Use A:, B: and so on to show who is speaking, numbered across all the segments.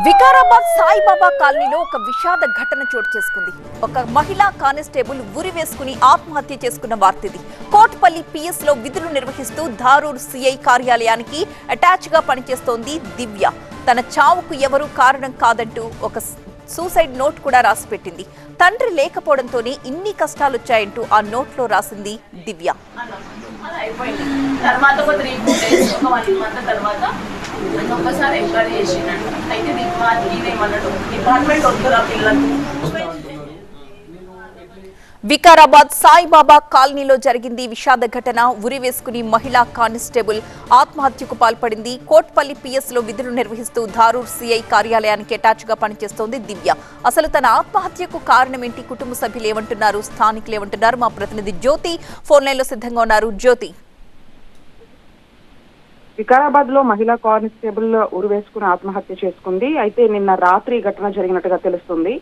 A: వికారాబాద్ సాయిబాబా కాలనీలో ఒక విషాద ఘటన చోటు చేసుకుంది. ఒక మహిళా కానిస్టేబుల్ ఉరి వేసుకుని ఆత్మహత్య చేసుకున్న వార్తిది. కోట్పల్లి పిఎస్ లో విధులు నిర్వహిస్తూ ధారూర్ సిఐ కార్యాలయానికి అటాచ్ గా పనిచేస్తోంది దివ్య. తన చావుకు ఎవరూ కారణం కాదంటూ ఒక సూసైడ్ నోట్ కూడా రాసిపెట్టింది. తండ్రి లేకపోవడంతోనే ఇన్ని కష్టాలొచ్చాయంటూ ఆ నోట్ లో రాసింది దివ్య.
B: ఒకసారి ఎంక్వైరీ చేసిండు. అయితే ఇదేమన్నాడు డిపార్ట్మెంట్ వద్దురా పిల్లలకు.
A: వికారాబాద్ సాయిబాబా కాలనీలో జరిగింది విషాద ఘటన. ఉరి వేసుకుని మహిళా కానిస్టేబుల్ ఆత్మహత్యకు పాల్పడింది. కోట్పల్లి పిఎస్ లో విధులు నిర్వహిస్తూ ధారూర్ సిఐ కార్యాలయానికి అటాచ్ గా పనిచేస్తోంది దివ్య. అసలు తన ఆత్మహత్యకు కారణం ఏంటి, కుటుంబ సభ్యులు ఏమంటున్నారు, స్థానికులు ఏమంటున్నారు, మా ప్రతినిధి జ్యోతి ఫోన్ లైన్ లో సిద్ధంగా ఉన్నారు. జ్యోతి,
C: వికారాబాద్ లో మహిళా కానిస్టేబుల్ ఉరి వేసుకుని ఆత్మహత్య చేసుకుంది. అయితే నిన్న రాత్రి ఘటన జరిగినట్టుగా తెలుస్తుంది.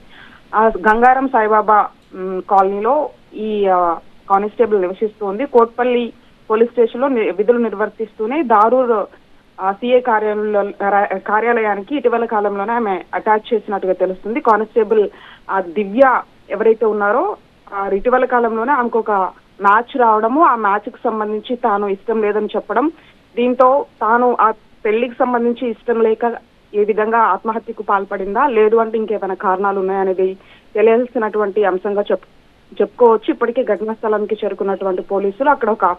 C: గంగారం సాయిబాబా కాలనీలో ఈ కానిస్టేబుల్ నివసిస్తుంది. కోట్పల్లి పోలీస్ స్టేషన్ లో విధులు నిర్వర్తిస్తూనే ధారూర్ సిఐ కార్యాలయానికి ఇటీవల కాలంలోనే ఆమె అటాచ్ చేసినట్టుగా తెలుస్తుంది. కానిస్టేబుల్ దివ్య ఎవరైతే ఉన్నారో ఇటీవల కాలంలోనే ఆమెకు ఒక మ్యాచ్ రావడము, ఆ మ్యాచ్ కు సంబంధించి తాను ఇష్టం లేదని చెప్పడం, దీంతో తాను ఆ పెళ్లికి సంబంధించి ఇష్టం లేక ఏ విధంగా ఆత్మహత్యకు పాల్పడిందా లేదు అంటే ఇంకేమైనా కారణాలు ఉన్నాయనేది తెలియాల్సినటువంటి అంశంగా చెప్పుకోవచ్చు. ఇప్పటికే ఘటనా స్థలానికి చేరుకున్నటువంటి పోలీసులు అక్కడ ఒక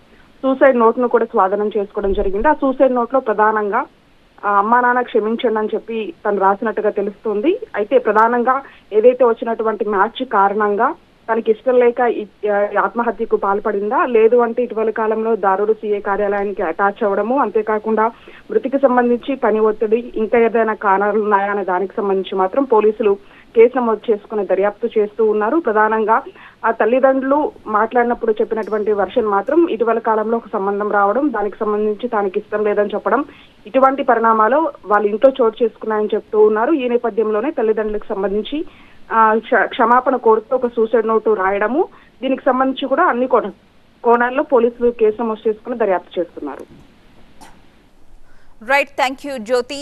C: సూసైడ్ నోట్ ను కూడా స్వాధీనం చేసుకోవడం జరిగింది. ఆ సూసైడ్ నోట్ లో ప్రధానంగా అమ్మా నాన్న క్షమించండి అని చెప్పి తను రాసినట్టుగా తెలుస్తుంది. అయితే ప్రధానంగా ఏదైతే వచ్చినటువంటి మ్యాచ్ కారణంగా తనకి ఇష్టం లేక ఆత్మహత్యకు పాల్పడిందా లేదు అంటే ఇటీవల కాలంలో ధారూర్ సిఐ కార్యాలయానికి అటాచ్ అవ్వడము, అంతేకాకుండా మృతికి సంబంధించి పని ఒత్తిడి ఇంకా ఏదైనా కారణాలు ఉన్నాయా అనే దానికి సంబంధించి మాత్రం పోలీసులు కేసు నమోదు చేసుకుని దర్యాప్తు చేస్తూ ఉన్నారు. ప్రధానంగా ఆ తల్లిదండ్రులు మాట్లాడినప్పుడు చెప్పినటువంటి వర్షన్ మాత్రం ఇటీవల కాలంలో ఒక సంబంధం రావడం, దానికి సంబంధించి తనకి ఇష్టం లేదని చెప్పడం, ఇటువంటి పరిణామాలు వాళ్ళ ఇంట్లో చోటు చేసుకున్నాయని చెప్తూ ఉన్నారు. ఈ నేపథ్యంలోనే తల్లిదండ్రులకు సంబంధించి క్షమాపణ కోరుతూ ఒక సూసైడ్ నోటు రాయడము, దీనికి సంబంధించి కూడా అన్ని కోణాల్లో పోలీసులు కేసు నమోదు చేసుకుని దర్యాప్తు చేస్తున్నారు.
A: రైట్, థ్యాంక్ యూ జ్యోతి.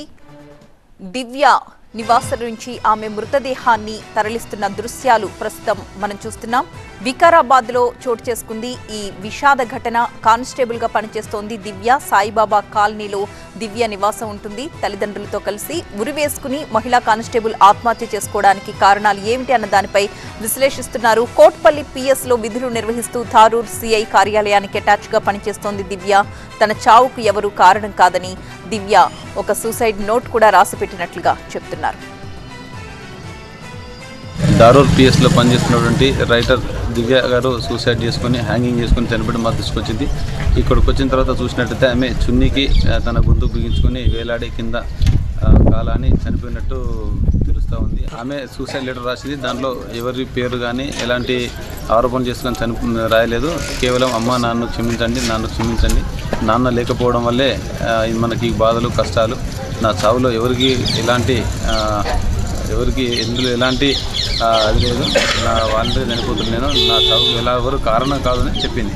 A: దివ్య నివాసం నుంచి ఆమె మృతదేహాన్ని తరలిస్తున్న దృశ్యాలు ప్రస్తుతం మనం చూస్తున్నాం. వికారాబాద్ లో చోటు చేసుకుంది ఈ విషాద ఘటన. కానిస్టేబుల్ గా పనిచేస్తోంది దివ్య. సాయిబాబా కాలనీలో దివ్య నివాసం ఉంటుంది. తల్లిదండ్రులతో కలిసి ఉరి వేసుకుని మహిళా కానిస్టేబుల్ ఆత్మహత్య చేసుకోవడానికి కారణాలు ఏమిటి అన్న దానిపై విశ్లేషిస్తున్నారు. కోట్పల్లి పిఎస్ లో విధులు నిర్వహిస్తూ ధారూర్ సిఐ కార్యాలయానికి అటాచ్ గా పనిచేస్తోంది దివ్య. తన చావుకు ఎవరూ కారణం కాదని దివ్య ఒక సూసైడ్ నోట్ కూడా రాసిపెట్టినట్లుగా చెప్తున్నారు.
D: ధారూర్ పిఎస్లో పనిచేస్తున్నటువంటి రైటర్ దివ్య గారు సూసైడ్ చేసుకుని హ్యాంగింగ్ చేసుకుని చనిపోయి మాకు తీసుకొచ్చింది. ఇక్కడికి వచ్చిన తర్వాత చూసినట్టయితే ఆమె చున్నీకి తన గొంతు బిగించుకొని వేలాడే కింద కాలాన్ని చనిపోయినట్టు తెలుస్తూ ఉంది. ఆమె సూసైడ్ లెటర్ రాసింది. దాంట్లో ఎవరి పేరు కానీ ఎలాంటి ఆరోపణ చేసుకొని రాయలేదు. కేవలం అమ్మ నాన్న క్షమించండి, నాన్న క్షమించండి, నాన్న లేకపోవడం వల్లే మనకి బాధలు కష్టాలు, నా చావులో ఎవరికి ఎందులో ఎలాంటి అది లేదు, నా వాళ్ళే చనిపోతున్నాను, నా చావుకు ఎవరు కారణం కాదని చెప్పింది.